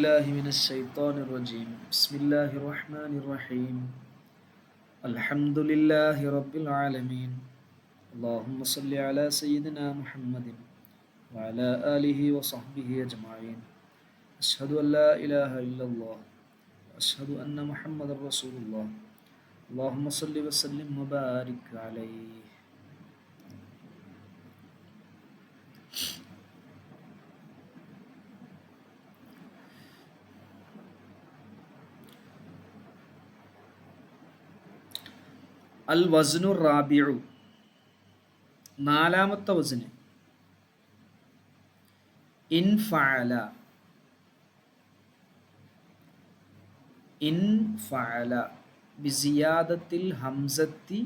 بالله من الشيطان الرجيم بسم الله الرحمن الرحيم الحمد لله رب العالمين اللهم صل على سيدنا محمد وعلى آله وصحبه أجمعين أشهد أن لا إله إلا الله وأشهد أن محمد رسول الله اللهم صل وسلم وبارك عليه. അൽ വസ്നു റാബിഉ, നാലാമത്തെ വസ്ന് ഇൻഫഅല. ഇൻഫഅല ബിസിയാദത്തിൽ ഹംസത്തി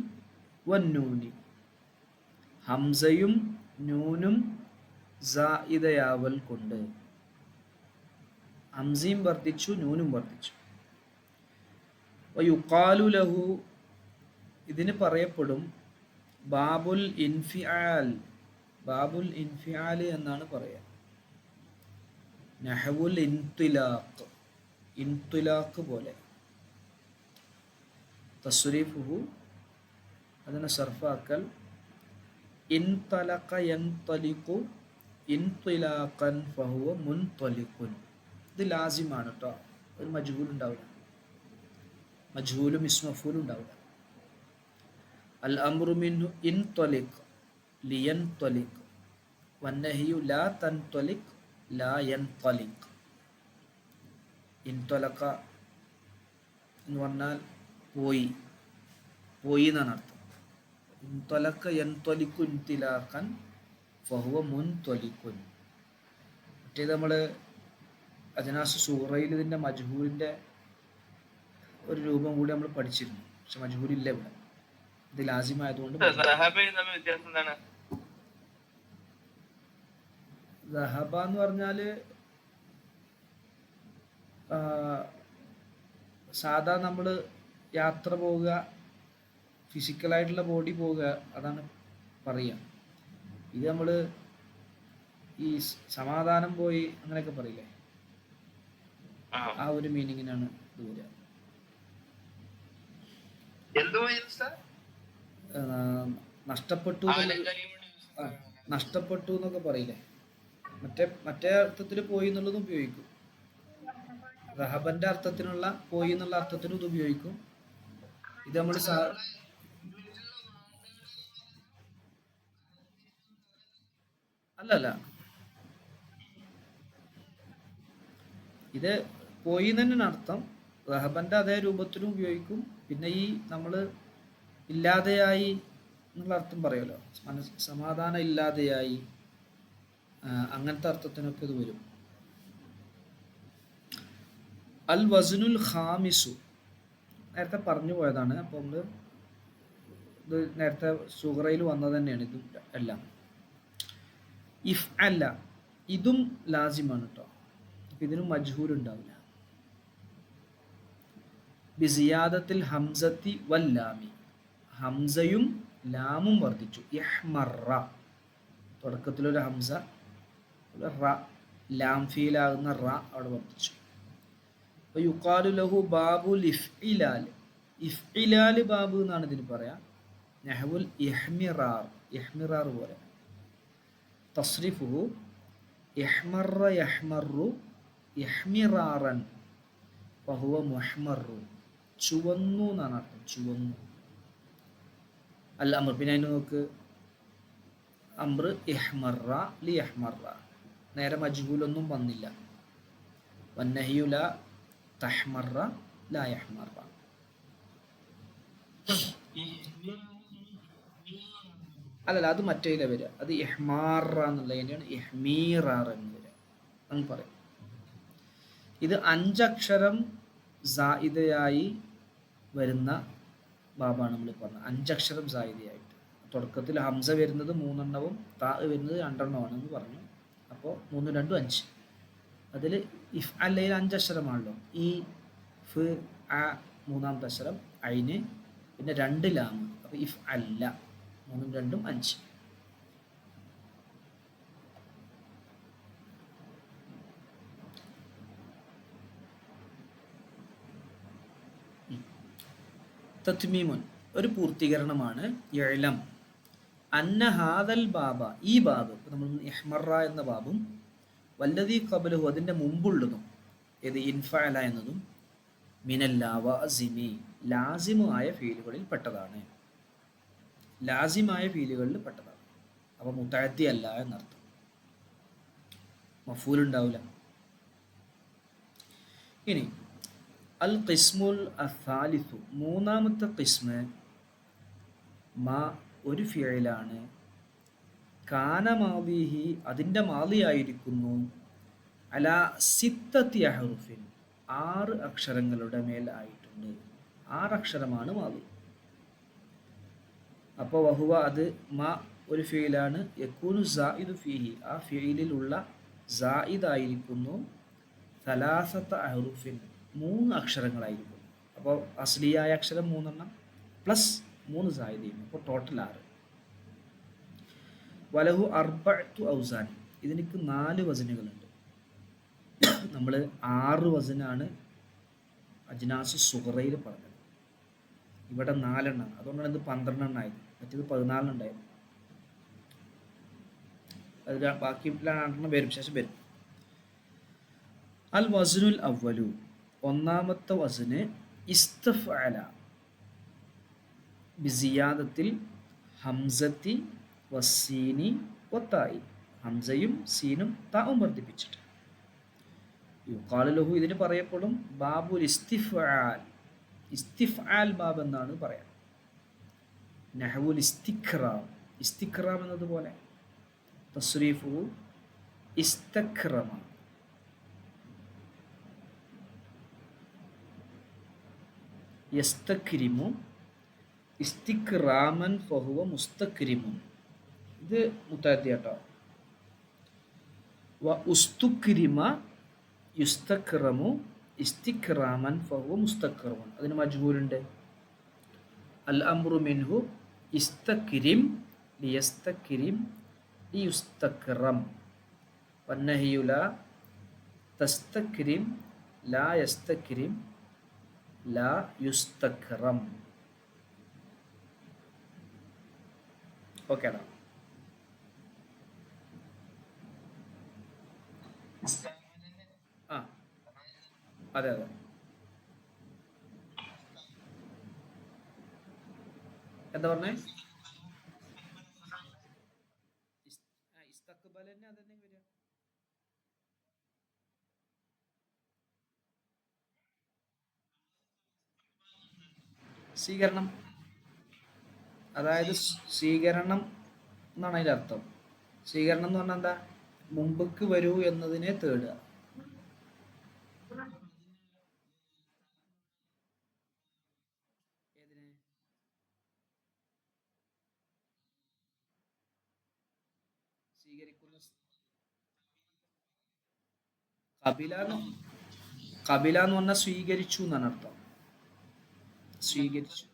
വന്നൂനി, ഹംസയും നൂനും സായിദയാവൽ കൊണ്ട്. ഹംസയും വർദ്ധിച്ചു, നൂനും വർദ്ധിച്ചു. വയുഖാലു ലഹു, ഇതിന് പറയപ്പെടും ബാബുൽ ഇൻഫിആൽ. ബാബുൽ ഇൻഫിആൽ എന്നാണ് പറയുക. നഹ്വുൽ ഇൻതിലാഖ്, ഇൻതിലാഖ് പോലെ. തസ്രീഫുഹു, അതിനെ സർഫാക്കൽ ഇൻതലഖ യൻതലിഖു ഇൻതിലാഖൻ ഫഹുവ മുൻതലിഖുൻ. ഇത് ലാസിമാണ് കേട്ടോ, ഒരു മജ്ഹൂൽ ഉണ്ടാവില്ല, മജ്ഹൂലും ഇസ്മഫൂലും ഉണ്ടാവില്ല. അൽ അംറു മിൻഹു ഇൻതലിഖ് ലിയൻതലിഖ് വന്നഹിയു ലാ തൻതലിഖ് ലാ യൻതലിഖ്. ഇൻതലഖ എന്ന് പറഞ്ഞാൽ പോയി, പോയി എന്നാണ് അർത്ഥം. ഇൻതലഖ യൻതലിഖു ഇൻതിലാഖൻ ഫഹുവ മുൻതലിഖുൻ. മറ്റേത് നമ്മൾ അജ്നാസ് സൂറയിൽ ഇതിൻ്റെ മജ്ഹൂലിൻ്റെ ഒരു രൂപം കൂടി നമ്മൾ പഠിച്ചിരുന്നു, പക്ഷെ മജ്ഹൂലില്ല ഇവിടെ. ഇത് ലാസിമായതുകൊണ്ട് ദഹബ എന്ന് പറഞ്ഞാല് സാധാ നമ്മൾ യാത്ര പോവുക, ഫിസിക്കലായിട്ടുള്ള ബോഡി പോവുക, അതാണ് പറയുക. ഇത് നമ്മൾ ഈ സമാധാനം പോയി അങ്ങനെയൊക്കെ പറയില്ലേ, ആ ഒരു മീനിങ്ങിനാണ് ഇത് വരിക. നഷ്ടപ്പെട്ടു, നഷ്ടപ്പെട്ടു എന്നൊക്കെ പറയില്ലേ, മറ്റേ അർത്ഥത്തിൽ പോയി എന്നുള്ളതും ഉപയോഗിക്കും. റഹബന്റെ അർത്ഥത്തിനുള്ള പോയി എന്നുള്ള അർത്ഥത്തിനും ഇത് ഉപയോഗിക്കും. ഇത് നമ്മൾ അല്ലല്ല, ഇത് പോയി തന്നെയാണ് അർത്ഥം. റഹബന്റെ അതേ രൂപത്തിലും ഉപയോഗിക്കും. പിന്നെ ഈ നമ്മൾ ഇല്ലാതെയായി എന്നുള്ള അർത്ഥം പറയുമല്ലോ, സമാധാനം ഇല്ലാതെയായി, അങ്ങനത്തെ അർത്ഥത്തിനൊക്കെ ഇത് വരും. അൽ വസ്നുൽ ഖാമിസു, നേരത്തെ പറഞ്ഞു പോയതാണ്. അപ്പോൾ നമ്മൾ ഇത് നേരത്തെ സുഹറയിൽ വന്നത് തന്നെയാണ് ഇത് എല്ലാം. ഇഫ് അല്ല, ഇതും ലാസിമാണ് കേട്ടോ, ഇതിനും മജ്ഹൂൽ ഉണ്ടാവില്ല. ബിസിയാദത്തിൽ ഹംസത്തി വല്ലാമി, ഹംസയും ലാമും വർദ്ധിച്ചു. ഇഹ്മറ, തുടക്കത്തിലൊരു ഹംസ, റ, ലാം ഫീലാകുന്ന റ അവിടെ വർദ്ധിച്ചു. യുഖാലു ലഹു ബാബുൽ ഇഫ്ഇലാൽ, ഇഫ്ഇലാൽ ബാബു എന്നാണ് ഇതിന് പറയാം. നഹ്വുൽ ഇഹ്മിറാർ, ഇഹ്മിറാർ പോലെ. തസ്രിഫുഹു ഇഹ്മറ യഹ്മറു ഇഹ്മിറാറൻ ഫഹുവ മുഹ്മറു, ചുവന്നു എന്നാണ് അർത്ഥം, ചുവന്നു. അൽ അമർ, പിന്നെ അതിന് നോക്ക്, അംറ് ഇഹ്മറ ലി ഇഹ്മറ, നേരെ മജ്ഹൂലൊന്നും വന്നില്ല. വന്നഹിയു ലാ തഹ്മറ ലാ യഹ്മറ. അല്ലല്ല, അത് മറ്റേല വരിക, അത് ഇഹ്മാറ എന്നുള്ളതിൻ്റെയാണ് ഇഹ്മീറാർ എന്ന് വരിക, അങ്ങ് പറയും. ഇത് 5 അക്ഷരം സായിദയായി വരുന്ന ബാബാണ് നമ്മൾ പറഞ്ഞത്. 5 അക്ഷരം സായിദയായിട്ട്, തുടക്കത്തിൽ ഹംസ വരുന്നത് 3 എണ്ണവും താ വരുന്നത് 2 എണ്ണമാണ് എന്ന് പറഞ്ഞു. അപ്പോൾ 3 2 5. അതിൽ ഇഫ് അല്ലയിൽ 5 അക്ഷരമാണല്ലോ. ഈ ഫ് അ മൂന്നാമത്തെ അക്ഷരം, ഐന്, പിന്നെ 2 ലാം. അപ്പോൾ ഇഫ് അല്ല 3 2 5. തത്മീമുൻ ഒരു പൂർത്തീകരണമാണ്. ഇഅ്ലം അന്ന ഹാദൽ ബാബ ഈ ബാബ്, നമ്മൾ ഇഹ്മറ എന്ന ബാബും വല്ലദീ ഖബ്ലഹു അതിൻ്റെ മുമ്പുള്ളതും ഏത് ഇൻഫഅല എന്നതും മിനൽ ലവാസിമി ലാസിമായ ഫീലുകളിൽ പെട്ടതാണ്. ലാസിമായ ഫീലുകളിൽ പെട്ടതാണ്. അപ്പോൾ മുതഅദ്ദി അല്ല എന്നർത്ഥം. മഫൂൽ ഉണ്ടാവില്ല. ഇനി അൽ ഖിസ്മുൽ അസാലിസു മൂന്നാമത്തെ ഖിസ്മ് മാ ഒരു ഫിഅലാണ് കാന മാദിഹി അതിൻ്റെ മാദിയായിരിക്കുന്നു അലാ സിത്തത്തി അഹ്റുഫിൻ 6 അക്ഷരങ്ങളുടെ മേൽ ആയിട്ടുണ്ട്. 6 അക്ഷരമാണ് മാദി. അപ്പോൾ വഹുവ അത് മാ ഒരു ഫിഅലാണ് യകൂനു സായിദു ഫീഹി ആ ഫിഅലിലുള്ള സായിദ് ആയിരിക്കുന്നു സലാസത്ത അഹ്റുഫിൻ 3 അക്ഷരങ്ങളായിരിക്കും. അപ്പോൾ അസ്ലിയായ അക്ഷരം 3 പ്ലസ് 3 സായിദയും, അപ്പോൾ ടോട്ടൽ 6. വലഹു അർബഅത്തു ഔസാൻ ഇതിനക്ക് 4 വസനുകളുണ്ട്. നമ്മൾ 6 വസനാണ് അജ്നാസ് സുഗറയിൽ പറഞ്ഞത്. ഇവിടെ 4 എണ്ണം, അതുകൊണ്ടാണ് ഇത് 12 എണ്ണമായത്. മറ്റേത് 14 ഉണ്ടായിരുന്നു. അത് ബാക്കി 2 വരും, ശേഷം വരും. അൽ വസ്നുൽ അവ്വലു ഒന്നാമത്തെ വസ്ന് ഇസ്തഫഅല ബിസിയാദത്തിൽ ഹംസത്തി വസ്സീനി വത്തായി ഹംസയും സീനും താവും വർദ്ധിപ്പിച്ചിട്ട്. യുഖാലു ലഹു ഇതിന് പറയപ്പെടും ബാബുൽ ഇസ്തിഫ്ആൽ. ഇസ്തിഫ്ആൽ ബാബ് എന്നാണ് പറയാം. നഹ്വുൽ ഇസ്തിക്റാം ഇസ്തിക്റാം എന്നതുപോലെ തസ്രീഫു ഇസ്തക്രമ. യസ്തക്രിമു ഇസ്തിക്റാമൻ ഫഹുവ മുസ്തക്രിമുൻ ഇത് മുത്തഅദ്ദി കേട്ടോ. വ ഉസ്തുക്രിമ യുസ്തക്രമു ഇസ്തിക്റാമൻ ഫഹുവ മുസ്തക്രമുൻ അതിന് മജ്ഹൂലുണ്ട്. അൽ അംറു മിൻഹു ഇസ്തക്രിം ലിയസ്തക്രിം ലിയുസ്തക്രം വന്നഹിയു ലാ തസ്തക്രിം ലാ യസ്തക്രിം ലാ യുസ്തക്രം. ഓക്കേടാ. ആ അതെ അതെ. എന്താ പറഞ്ഞേ? ഇസ്തഖ്ബൽ തന്നെ അതന്നെ വരിക. സ്വീകരണം, അതായത് സ്വീകരണം എന്നാണ് അതിൻ്റെ അർത്ഥം. സ്വീകരണം എന്ന് പറഞ്ഞാൽ എന്താ? മുമ്പക്ക് വരൂ എന്നതിനെ തേടുക. ഏതിനെ? സ്വീകരിക്കുന്ന കപില എന്ന് പറഞ്ഞാൽ സ്വീകരിച്ചു എന്നാണ് അർത്ഥം. സ്വീകരിച്ചു.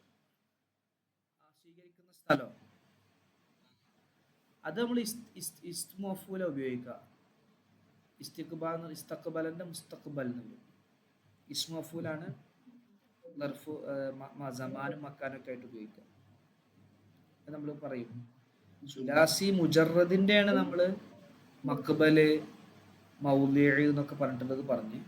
ആ സ്വീകരിക്കുന്ന സ്ഥലം അത് നമ്മൾ ഇസ്മഫൂല ഉപയോഗിക്കുക. ഇസ്തിഖ്ബാൽ ഇസ്തഖ്ബലന്റെ മുസ്തഖ്ബൽ എന്ന് പറയും. ഇസ്മഫൂലാണ് സമാനും മക്കാനും ഒക്കെ ആയിട്ട് ഉപയോഗിക്കുക. അത് നമ്മൾ പറയും സുലാസി മുജറദിന്റെയാണ് നമ്മൾ മക്ബല് മൗലി എന്നൊക്കെ പറഞ്ഞിട്ടുള്ളത് പറഞ്ഞ്.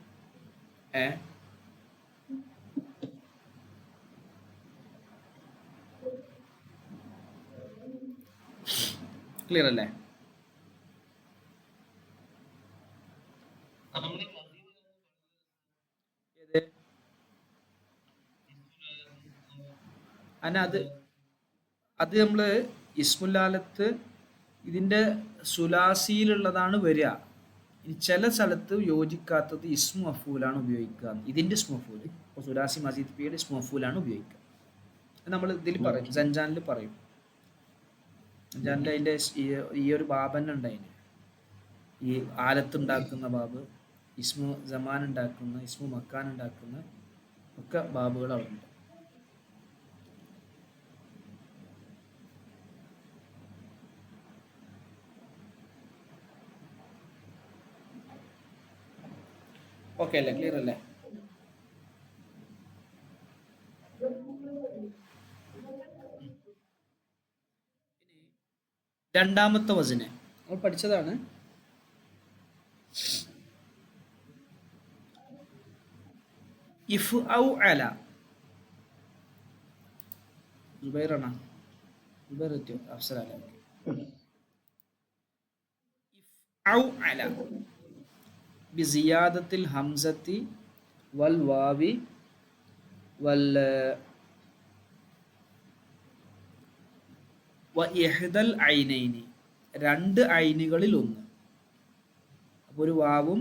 ക്ലിയർ അല്ലേ? അത് അത് നമ്മള് ഇസ്മുല്ലാലത്ത് ഇതിന്റെ സുലാസിയിലുള്ളതാണ് വരിക. ഇനി ചില സ്ഥലത്ത് യോജിക്കാത്തത് ഇസ്മു അഫൂലാണ് ഉപയോഗിക്കുക. ഇതിന്റെ ഇസ്മു അഫൂൽ ഇപ്പോൾ സുലാസി മസീദ് പിയുടെ ഇസ്മു അഫൂലാണ് ഉപയോഗിക്കുക. നമ്മൾ ഇതിൽ പറയും, സഞ്ചാനിൽ പറയും. സഞ്ചാനിൽ അതിന്റെ ഈ ഒരു ബാബന്നെ ഉണ്ടായിന്. ഈ ആലത്തുണ്ടാക്കുന്ന ബാബ്, ഇസ്മു ജമാൻ ഉണ്ടാക്കുന്ന, ഇസ്മു മക്കാൻ ഉണ്ടാക്കുന്ന ഒക്കെ ബാബുകൾ അവിടെ ഉണ്ട്. ഓക്കെ അല്ലേ? ക്ലിയർ അല്ലേ? രണ്ടാമത്തെ വസന് നമ്മൾ പഠിച്ചതാണ്. ഇഫ് ഔ അല. ജുബൈറാണ്. ജുബൈർ എത്തിയോ? അഫ്സൽ അല. ഇഫ് ഔ അല ബിസിയാദത്തിൽ ഹംസത്തി വൽ വാവി വൽ വ ഇഹ്ദൽ ഐനൈനി, രണ്ട് ഐനുകളിൽ ഒന്ന്. അപ്പോൾ ഒരു വാവും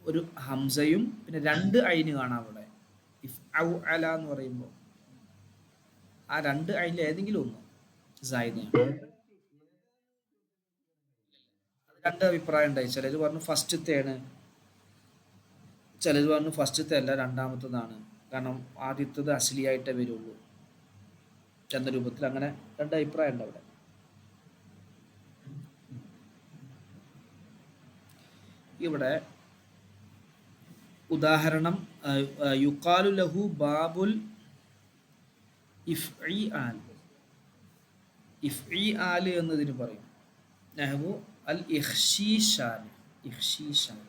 ഒരു ഹംസയും പിന്നെ രണ്ട് ഐന് കാണാം അവിടെ. ഇഫ് ഔ അല എന്ന് പറയുമ്പോൾ ആ രണ്ട് ഐനിൽ ഏതെങ്കിലും ഒന്ന് സായിദയാണ്. രണ്ട് അഭിപ്രായം ഉണ്ടായി. ചിലർ പറഞ്ഞു ഫസ്റ്റത്തെയാണ്, ചിലർ പറഞ്ഞു ഫസ്റ്റത്തെ അല്ല രണ്ടാമത്തതാണ്, കാരണം ആദ്യത്തത് അസ്ലിയായിട്ടേ വരുള്ളൂ എന്ന രൂപത്തിൽ. അങ്ങനെ രണ്ട് അഭിപ്രായം ഉണ്ട് അവിടെ. ഇവിടെ ഉദാഹരണം യുഖാലു ലഹു ബാബുൽ ഇഫ്ഇആൽ. ഇഫ്ഇആൽ എന്നതിന് പറയും നഹ്വു അൽ ഇഖ്ശീശാൻ. ഇഖ്ശീശാൻ.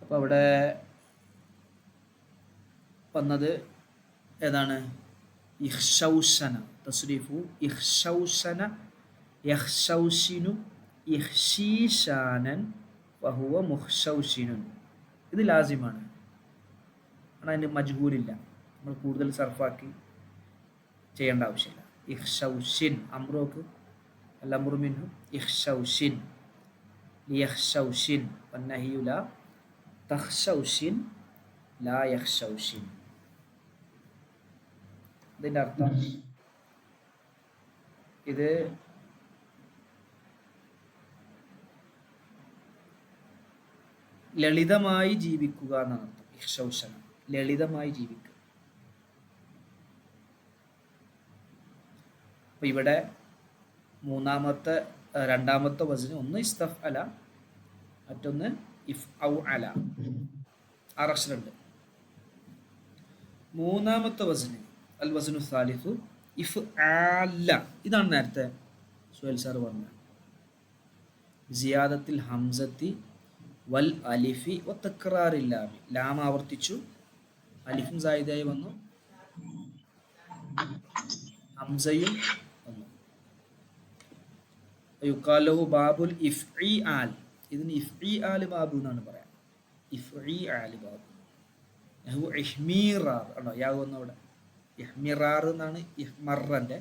അപ്പോൾ അവിടെ വന്നത് ഏതാണ്? ഇഖ്ശൗശന. തസ്രീഫു ഇഖ്ശൗശന യഖ്ശൗശിനു ഇഖ്ശീശാനൻ വഹുവ മുഖ്ശൗശിനുൻ. ഇത് ലാസിമാണ്, കാരണം അതിൻ്റെ മജ്ഹൂലില്ല. നമ്മൾ കൂടുതൽ സർഫാക്കി ചെയ്യേണ്ട ആവശ്യമില്ല. ഇഖ്ശൗശിൻ അമ്രോക്ക് അൽ അമ്രു മിൻഹു ഇഖ്ശൗശിൻ ലിയഖ്ശൗശിൻ വന്നഹിയു ലാ തഖ്ശൗശിൻ ലാ യഖ്ശൗശിൻ. ഇതിൻ്റെ അർത്ഥം ഇത് ലളിതമായി ജീവിക്കുക എന്നാണ് അർത്ഥം. ഇഖ്ശൗശന ലളിതമായി ജീവിക്കുക. അപ്പൊ ഇവിടെ രണ്ടാമത്തെ വസ്ന് ഒന്ന് ഇസ്തഫ് അല, മറ്റൊന്ന് ഇഫ് ഔ അല. 6 അക്ഷരമുണ്ട്. മൂന്നാമത്തെ വസ്ന് അൽ വസ്നു സാലിസു ഇഫ് ആല. ഇതാണ് നേരത്തെ സുഹൈൽ സാർ പറഞ്ഞത്. സിയാദത്തിൽ ഹംസത്തി വൽ അലിഫി വ തക്റാറിൽ ലാമി. ലാം ആവർത്തിച്ചു, അലിഫും സായിദായി വന്നു, ഹംസയും വന്നു. യുഖാലു ബാബുൽ ഇഫ്ഇആൽ. ഇതിന് ഇഫ്ഇആൽ ബാബു എന്നാണ് പറയാം. ഇഫ്ഇആൽ ബാബു. നഹു ഇഹ്മീറാർ ആണോ യാവുന്ന അവിടെ. ഇഹ്മിറാർ എന്നാണ് ഇഹ്മറന്റെ.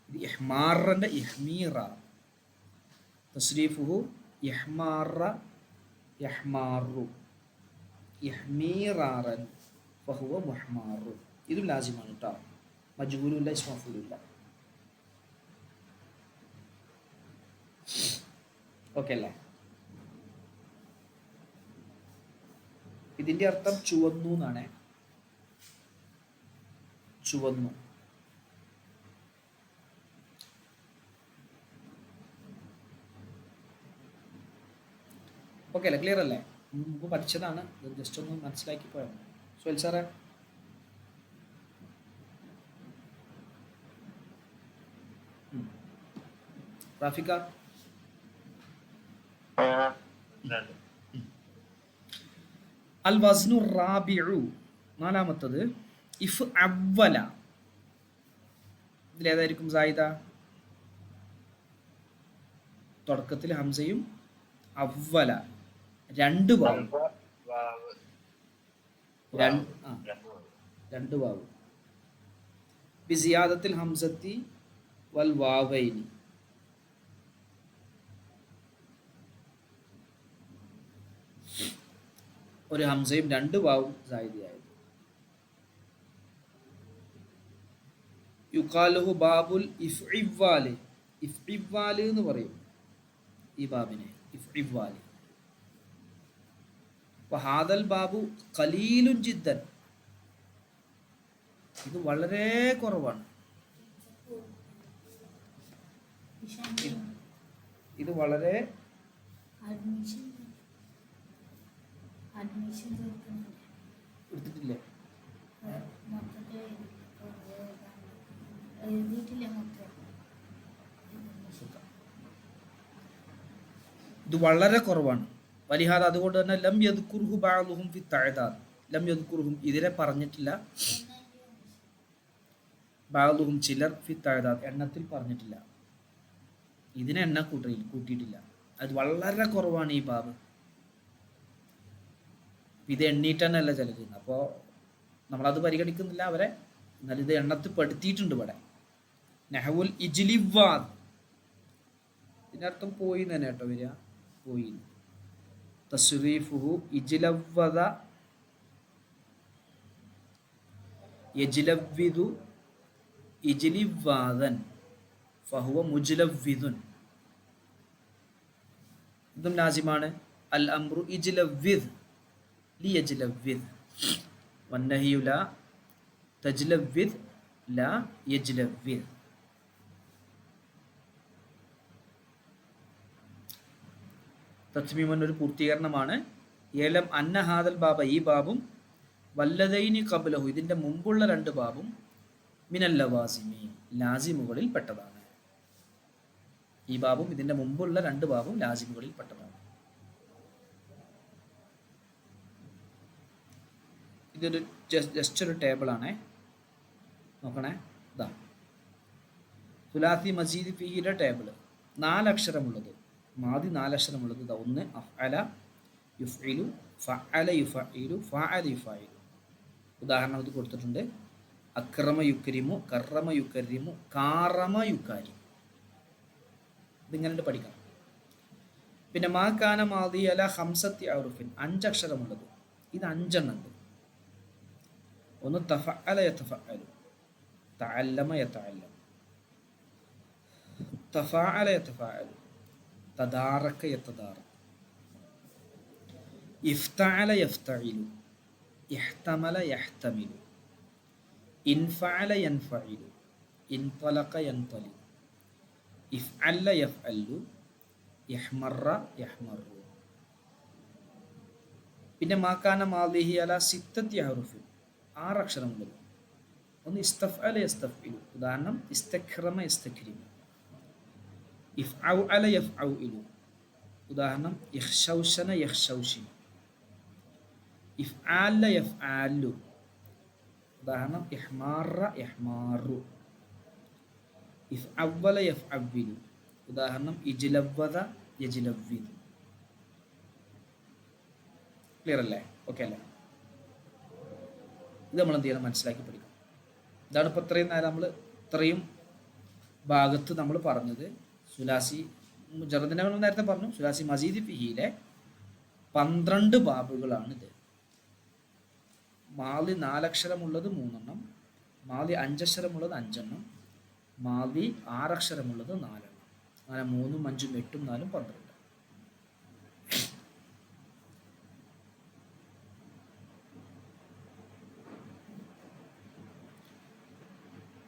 ഇത് ഇഹ്മാറന്റെ ഇഹ്മീറാർ. തസ്രീഫുഹു ഇഹ്മാറ യഹ്മാറു ഇഹ്മീറാറൻ ഫഹുവ മുഹ്മാറു. ഇതും ലാസിമാണ് കേട്ടോ. മജ്ഹൂലുല്ല ഇസ്മഫൂലുല്ല. ഓക്കെ അല്ലേ? ഇതിന്റെ അർത്ഥം ചുവന്നു എന്നാണ്. ചുവന്നു. ഓക്കെ അല്ലേ? ക്ലിയർ അല്ലേ? മുമ്പ് പഠിച്ചതാണ്, ജസ്റ്റ് ഒന്ന് മനസ്സിലാക്കി പോയത്. സുഹൈൽ സാറേ, റാഫിക്ക, അൽ വസ്നു റാബിഉ. നാലാമത്തത് ഇഫ് അവല. ഇതിലേതായിരിക്കും സായിദ? തുടക്കത്തിൽ ഹംസയും അവല രണ്ട് വാവും. രണ്ട് വാവും. ബിസിയാദത്തിൽ ഹംസത്തി വൽ വാവൈനി. ഒരു ഹംസയും രണ്ട് വാവും സായിദയായത്. യുഖാലുഹു ബാബുൽ ഇഫ്ഇവാല്. ഇഫ്ഇവാല് എന്ന് പറയും ഈ ബാബിനെ. ഇഫ്ഇവാല്. വഹാദൽ ബാബു ഖലീലുൻ ജിദ്ദൻ. ഇത് വളരെ കുറവാണ്. ഇത് വളരെ എടുത്തിട്ടില്ലേ? ഇത് വളരെ കുറവാണ്. വലിഹാദ അതുകൊണ്ട് തന്നെ ലം യദ്കുർഹു ബഅദുഹും ഫി തഅദാദ്. ലം യദ്കുർഹും ഇതിനെ പറഞ്ഞിട്ടില്ല. ബഅദുഹും ചിലർ ഫി തഅദാദ് എണ്ണത്തിൽ പറഞ്ഞിട്ടില്ല. ഇതിനെ എണ്ണ കൂട്ടിയിട്ടില്ല. അത് വളരെ കുറവാണ് ഈ ബാബ്. ഇത് എണ്ണീട്ട് തന്നെയല്ല ചിലത്. അപ്പോൾ നമ്മളത് പരിഗണിക്കുന്നില്ല അവരെ. എന്നാൽ ഇത് എണ്ണത്തിൽ പെടുത്തിയിട്ടുണ്ട് ഇവിടെ. നഹവുൽ ഇജ്ലിവാദ് ഇതിനർത്ഥം പോയി തന്നെ കേട്ടോ വരിക. പോയി. തസ്രീഫുഹു ഇജ്ലവദ യജ്ലവിദു ഇജ്ലിവാദൻ ഫഹുവ മുജ്ലവിദുൻ. ഇതും ലാസിമാണ്. അൽ അംറു ഇജ്ലവിദ് ലിയജ്ലവിദ് വന്നഹിയു ലാ തജ്ലവിദ് ലാ യജ്ലവിദ്. തസ്മീമൻ ഒരു പൂർത്തീകരണമാണ്. ഏലം അന്ന ഹാദൽ ബാബ ഈ ബാബും വല്ലദൈനി ഖബ്ലഹു ഇതിൻ്റെ മുമ്പുള്ള രണ്ട് ബാബും മിനൽ ലവാസിമി ലാസിമുകളിൽ പെട്ടതാണ്. ഈ ബാബും ഇതിൻ്റെ മുമ്പുള്ള രണ്ട് ബാബും ലാസിമുകളിൽ പെട്ടതാണ്. ഇതൊരു ജസ്റ്റ് ഒരു ടേബിളാണേ. നോക്കണേ. ഇതാ സുലാസി മസീദ് ഫീഹിയുടെ ടേബിള്. 4 അക്ഷരമുള്ളത് മാദി 4 അക്ഷരമുള്ളത്. ഇതാ ഒന്ന് അഫ്അല യുഫ്ഇലു ഫഅല യുഫഇലു ഫഅല യുഫഇലു. ഉദാഹരണം ഇത് കൊടുത്തിട്ടുണ്ട്. അക്രമ യുക്രിമു കറമ യുക്രിമു കാറമ യുക്കാരി. ഇതിങ്ങനെ പഠിക്കണം. പിന്നെ മാ കാന മാദി അല ഹംസത്തി അറുഫിൻ 5 അക്ഷരമുള്ളത്. ഇത് 5 എണ്ണം ഉണ്ട്. ഒന്ന് തഫഅല യതഫഅലു തഅല്ലമ യതഅല്ലം തഫഅല യതഫഅലു തദാറക യതദാറക ഇഫ്തഅല യഫ്തഇലു ഇഹ്തമല യഹ്തമിലു ഇൻഫഅല യൻഫഇലു ഇൻതലക യൻതലി ഇഫ്അല യഫ്അലു യഹ്മറ യഹ്മറു. പിന്നെ മാക്കാന മാദിഹി അല സിത്തത്തി ഹറുഫിൻ 6 അക്ഷരമുള്ളത്. ഒന്ന് ഇസ്തഫ്അല യസ്തഫ്ഇലു. ഉദാഹരണം ഇസ്തക്രമ യസ്തക്രിമു. ഇഫ്ഔഅല യഫ്ഔഇലു. ഉദാഹരണം ഇഖ്ശൗശന യഖ്ശൗശി. ഇഫ്ആല യഫ്ആലു. ഉദാഹരണം ഇഹ്മാറ യഹ്മാറു. ഇഫ്അവ്വല യഫ്അവ്വിലു. ഉദാഹരണം ഇജ്ലവദ യജ്ലവിദു. ക്ലിയർ അല്ലേ? ഓക്കെ അല്ലേ? ഇത് നമ്മൾ എന്ത് ചെയ്യണം? മനസ്സിലാക്കി പഠിക്കണം. ഇതാണ് ഇപ്പോൾ ഇത്രയും നേരം നമ്മൾ ഇത്രയും ഭാഗത്ത് നമ്മൾ പറഞ്ഞത്. സുലാസി മുജറദിനെ നമ്മൾ നേരത്തെ പറഞ്ഞു. സുലാസി മസീദ് ഫിഹിയിലെ 12 ബാബുകളാണിത്. മാലി 4 അക്ഷരമുള്ളത് 3 എണ്ണം, മാലി 5 അക്ഷരമുള്ളത് 5 എണ്ണം, മാലി 6 അക്ഷരമുള്ളത് 4 എണ്ണം. അങ്ങനെ 3ഉം 5ഉം 8ഉം 4ഉം 12.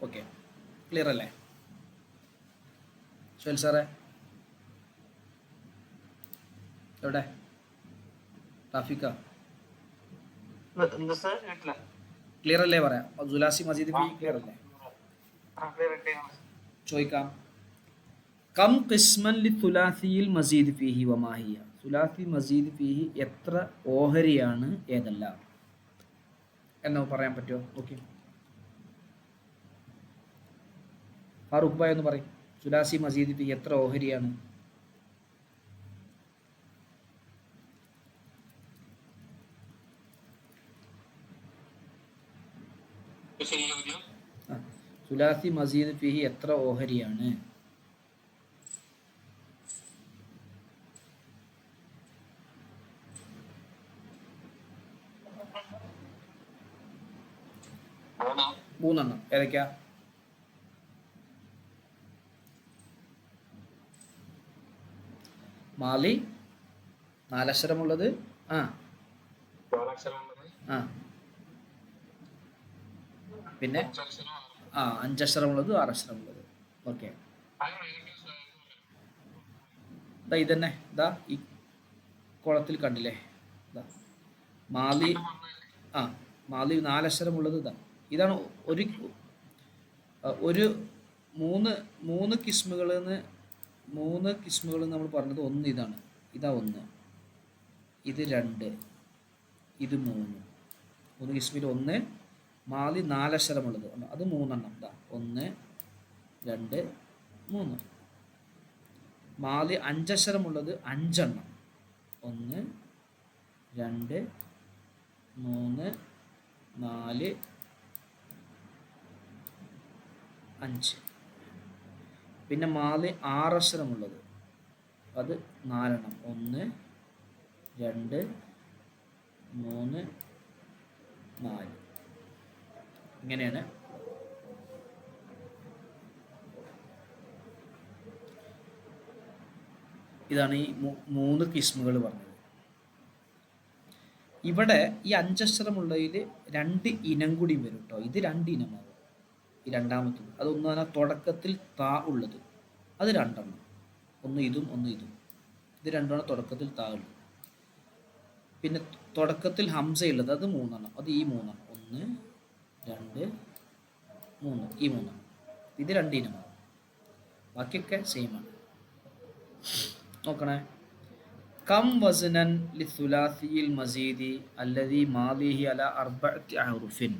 ഓക്കെ, ക്ലിയർ അല്ലേ? ഷെൽ സാറേ എവിടെ? റാഫിക്ക ക്ലിയർ അല്ലേ? പറയാം. സുലാസി മസീദ് ഫീഹി ക്ലിയർ അല്ലേ? ചോദിക്കാം. കം ഖിസ്മൻ ലി സുലാസിയിൽ മസീദ് ഫീഹി വമാഹിയ. സുലാസി മസീദ് ഫീഹി എത്ര ഓഹരിയാണ്, ഏതെല്ലാം എന്നോ പറയാൻ പറ്റുമോ? ഓക്കെ, ഫാറൂഖ് ഭായ് എന്ന് പറയും. സുലാസി മസീദ് ഫീഹി എത്ര ഓഹരിയാണ്? സുലാസി മസീദ് ഫീഹി എത്ര ഓഹരിയാണ്? മൂന്നെണ്ണം. ഏതൊക്കെയാ? മാലി 4 അക്ഷരമുള്ളത്. പിന്നെ 5 അക്ഷരമുള്ളത്, 6 അക്ഷരമുള്ളത്. ഓക്കെ, ഇതന്നെ. ഇതാ ഈ കുളത്തിൽ കണ്ടില്ലേ? ഇതാ മാലി. മാലി 4 അക്ഷരമുള്ളത്. ഇതാണ് ഒരു മൂന്ന് കിസ്മുകളിൽ നിന്ന് നമ്മൾ പറഞ്ഞത്. ഒന്ന് ഇതാണ്. ഇതാ 1, ഇത് 2, ഇത് 3. 3 കിസ്മിൽ 1. മാലി 4 അക്ഷരമുള്ളത് അത് 3 എണ്ണം. ഇതാ 1, 2, 3. മാലി 5 അക്ഷരമുള്ളത് 5 എണ്ണം. 1, 2, 3, 4, 5. പിന്നെ മാലി 6 അക്ഷരമുള്ളത് അത് 4 എണ്ണം. 1, 2, 3, 4. ഇങ്ങനെയാണ്. ഇതാണ് ഈ 3 കിസ്മുകൾ പറഞ്ഞത്. ഇവിടെ ഈ 5 അക്ഷരമുള്ളതിൽ 2 ഇനം കൂടി വരും കേട്ടോ. ഇത് 2 ഇനമാവും. ഈ രണ്ടാമത്തത് അതൊന്നും തന്നെ തുടക്കത്തിൽ താ ഉള്ളത് അത് 2 എണ്ണം. ഒന്ന് ഇതും ഒന്ന് ഇതും. ഇത് 2 ആണ് തുടക്കത്തിൽ താ ഉള്ളത്. പിന്നെ തുടക്കത്തിൽ ഹംസ ഉള്ളത് അത് 3 എണ്ണം. അത് ഈ 3 എണ്ണം. 1, 2, 3. ഈ 3 എണ്ണം. ഇത് 2 ഇനമാണ്. ബാക്കിയൊക്കെ സെയിം ആണ്. നോക്കണേ. കം വസ്നൻ ലിസുലാസിയിൽ മസീദി അല്ലദി മാലിഹി അല 4 അഹ്റുഫിൻ.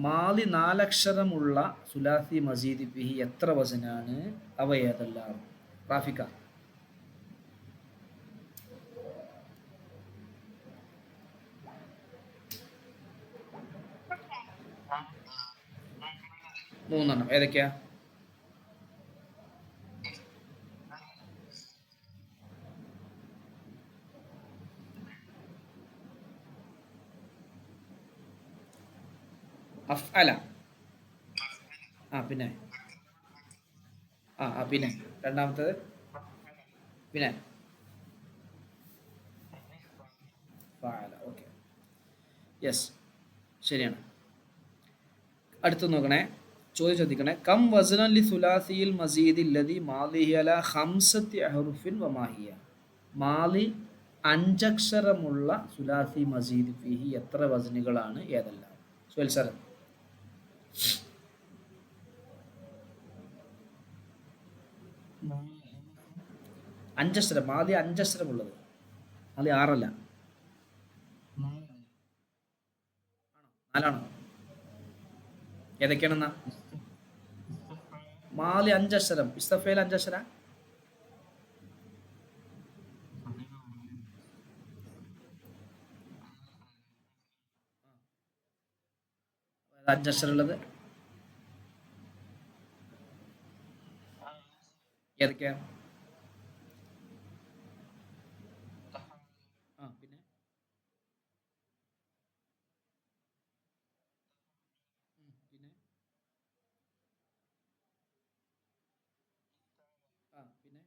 മാലി 4 അക്ഷരമുള്ള സുലാസി മസീദി ഫിഹി എത്ര വസനാണ്? അവ ഏതെല്ലാം? റാഫിക്ക. മൂന്നെണ്ണം. ഏതൊക്കെയാ? അഫ്അല. പിന്നെ പിന്നെ രണ്ടാമത്തേത് പിന്നെ ഫഅല. ഓക്കെ, യെസ്, ശരിയാണ്. അടുത്ത് നോക്കണേ. ചോദ്യം ശ്രദ്ധിക്കണേ. കം വസ്നൻ ലി സുലാസിയിൽ മസീദി അല്ലദി മാലിഹി അല 5 അഹ്റുഫിൻ വമാഹിയ. മാലി 5 അക്ഷരമുള്ള സുലാസി മസീദ് ഫിഹി എത്ര വസ്നുകളാണ്? ഏതെല്ലാം? സുഹൈൽ സർ. 5 അക്ഷരം. മാലി 5 അക്ഷരമുള്ളത്. മാലി 6 അല്ല. 4ആണോ? ഏതൊക്കെയാണെന്നാ? മാലി 5 അക്ഷരം. ഇസ്തഫയിൽ 5 അക്ഷര. 5 അക്ഷരം ഉള്ളത് ഏതൊക്കെയാ? പിന്നെ പിന്നെ പിന്നെ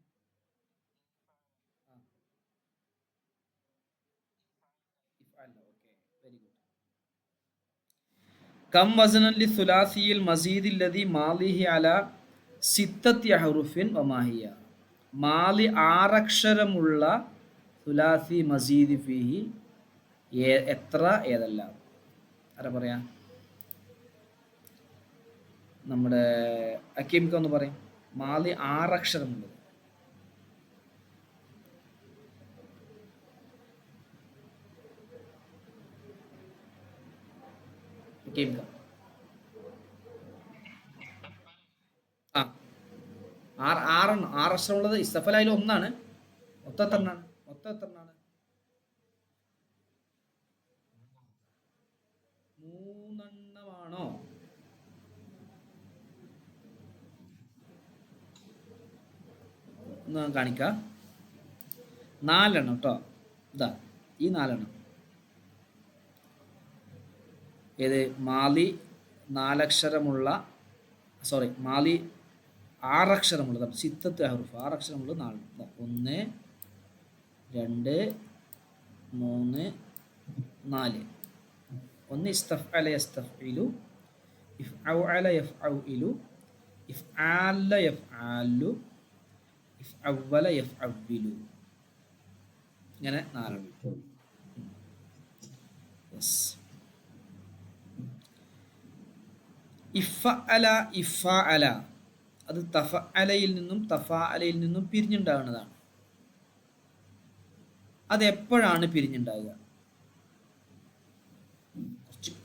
ഇഫ്അൽ. Okay, very good. കം വസ്നൻ ലി സുലാസിയിൽ മസീദി അല്ലദി മാലിഹി അല 6 അഹ്റുഫിൻ വമാഹിയ. മാലി 6 അക്ഷരമുള്ള സുലാസി മസീദി ഫിഹി എത്ര? ഏതെല്ലാം? ആരാ പറയാ? നമ്മുടെ അക്കീംക്ക് ഒന്ന് പറയും. മാലി 6 അക്ഷരമുള്ളത്. അക്കീംക്ക. 6 അക്ഷരമുള്ളത് ഇസ്തഫൽ അതിൽ 1ആണ്. മൊത്തം എത്രണ്ണാണ്? മൊത്തം എത്രണ്ണാണ്? 3 എണ്ണമാണോ? ഒന്ന് കാണിക്ക. 4 എണ്ണം കേട്ടോ. ഇതാ ഈ 4 എണ്ണം. ഏത്? മാലി 4 അക്ഷരമുള്ള, സോറി, മാലി 6 അക്ഷരമുള്ളത്. 6 അഹ്റുഫ്. 6 അക്ഷരമുള്ളത് 4. 1, 2, 3, 4. 1 ഇസ്തഫഅല യസ്തഫഇലു, ഇഫ്ഔഅല യഫ്ഔഇലു, ഇഫ്ആല യഫ്ആലു, ഇഫ്ഔവല യഫ്ഔവിലു. ഇങ്ങനെ 4. യെസ്. ഇഫഅല, ഇഫഅല അത് തഫഅലയിൽ നിന്നും തഫാഅലയിൽ നിന്നും പിരിഞ്ഞുണ്ടാകുന്നതാണ്. അതെപ്പോഴാണ് പിരിഞ്ഞുണ്ടാകുക?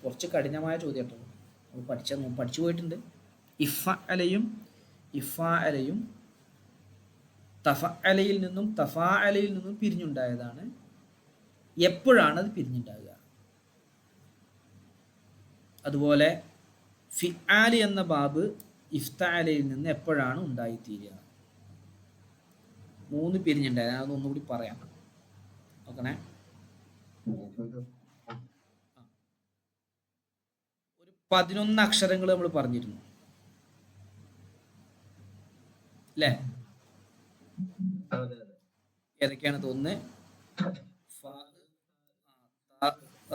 കുറച്ച് കഠിനമായ ചോദ്യം കേട്ടോ. നമ്മൾ പഠിച്ചു പോയിട്ടുണ്ട്. ഇഫഅലയും ഇഫാഅലയും തഫഅലയിൽ നിന്നും തഫാഅലയിൽ നിന്നും പിരിഞ്ഞുണ്ടായതാണ്. എപ്പോഴാണ് അത് പിരിഞ്ഞുണ്ടാകുക? അതുപോലെ ഫിആലി എന്ന ബാബ് ഇഫ്തഅലയിൽ നിന്ന് എപ്പോഴാണ് ഉണ്ടായിത്തീരുക? 3 പിരിഞ്ഞുണ്ടായത്. ഞാൻ അതൊന്നുകൂടി പറയാം, നോക്കണേ. ഒരു 11 അക്ഷരങ്ങൾ നമ്മൾ പറഞ്ഞിരുന്നു അല്ലേ? ഏതൊക്കെയാണ് തോന്നുന്നത്?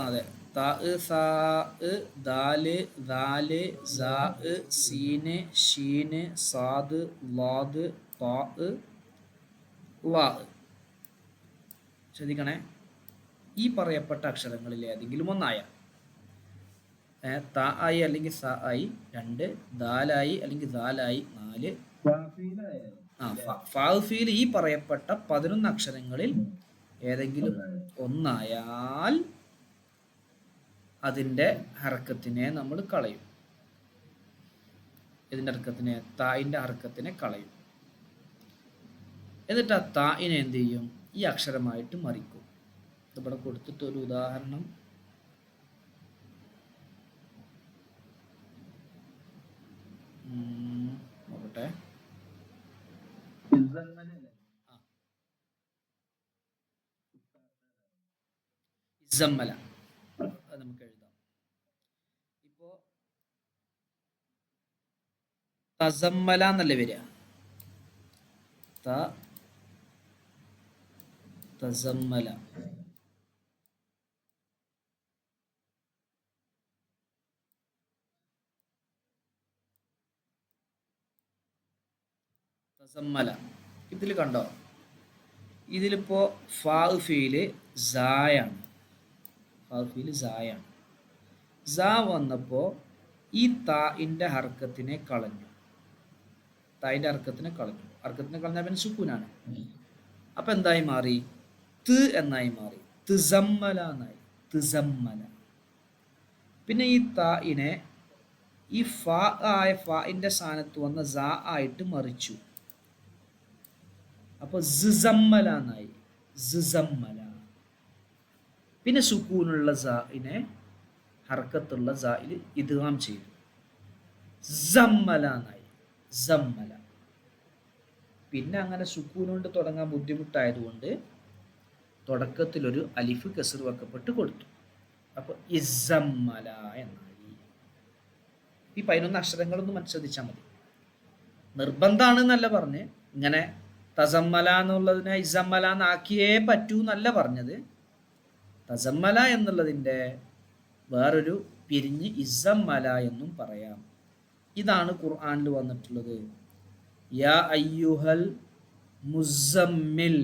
അതെ, താ സാ ദാല് ദാല് സാ സീന് ഷീന് സാദ് ലാദ് താ വാ. ശ്രദ്ധിക്കണേ, ഈ പറയപ്പെട്ട അക്ഷരങ്ങളിൽ ഏതെങ്കിലും ഒന്നായ താ ആയി അല്ലെങ്കിൽ സ ആയി 2, ദാലായി അല്ലെങ്കിൽ ദാലായി 4, ഫാഫീൽ ഈ പറയപ്പെട്ട 11 അക്ഷരങ്ങളിൽ ഏതെങ്കിലും ഒന്നായാൽ അതിൻ്റെ ഹർക്കത്തിനെ നമ്മൾ കളയും. ഇതിൻ്റെ ഹർക്കത്തിനെ, തായിൻ്റെ ഹർക്കത്തിനെ കളയും. എന്നിട്ട് ആ തായിനെ എന്ത് ചെയ്യും? ഈ അക്ഷരമായിട്ട് മറിക്കും. ഇവിടെ കൊടുത്തിട്ടൊരു ഉദാഹരണം നോക്കട്ടെ. ഇസമ്മല, അത് നമുക്ക് എഴുതാം. ഇപ്പോ തസമ്മല എന്നല്ലേ വരിക? തസമ്മല. തസമ്മല ഇതിൽ കണ്ടോ? ഇതിലിപ്പോ ഫാഫീല് സായാണ്. ഫാഫീല് സായാണ്. സാ വന്നപ്പോൾ ഈ താഇൻ്റെ ഹർക്കത്തിനെ കളഞ്ഞു. തായിൻ്റെ ഹർക്കത്തിനെ കളഞ്ഞു. ഹർക്കത്തിനെ കളഞ്ഞാൽ പിന്നെ സുക്കൂനാണ്. അപ്പൊ എന്തായി മാറി? ത് എന്നായി മാറി. തിസമ്മല എന്നായി. തിസമ്മല. പിന്നെ ഈ താഇനെ ഈ ഫാ ആയ ഫാഇൻ്റെ സ്ഥാനത്ത് വന്ന സാ ആയിട്ട് മറിച്ചു. അപ്പൊ സിസമ്മല എന്നായി. സിസമ്മല. പിന്നെ സുക്കൂനുള്ള സാഇനെ ഹർക്കത്തുള്ള സായിൽ ഇദ്ഗാം ചെയ്തു. സമ്മല എന്നായി. സമ്മല. പിന്നെ അങ്ങനെ സുക്കൂൻ കൊണ്ട് തുടങ്ങാൻ ബുദ്ധിമുട്ടായതുകൊണ്ട് തുടക്കത്തിലൊരു അലിഫ് കസ്ർ വെക്കപ്പെട്ട് കൊടുത്തു. അപ്പോൾ ഇസമ്മല എന്നായി. ഈ 11 അക്ഷരങ്ങളൊന്നും മനസ്സിലാച്ചാൽ മതി. നിർബന്ധമാണ് എന്നല്ല പറഞ്ഞ്, ഇങ്ങനെ തസമ്മല എന്നുള്ളതിനെ ഇസമ്മല എന്നാക്കിയേ പറ്റൂ എന്നല്ല പറഞ്ഞത്. തസമ്മല എന്നുള്ളതിൻ്റെ വേറൊരു പിരിഞ്ഞ് ഇസമ്മല എന്നും പറയാം. ഇതാണ് ഖുർആനിൽ വന്നിട്ടുള്ളത്. യാ അയ്യുഹൽ മുസമ്മിൽ.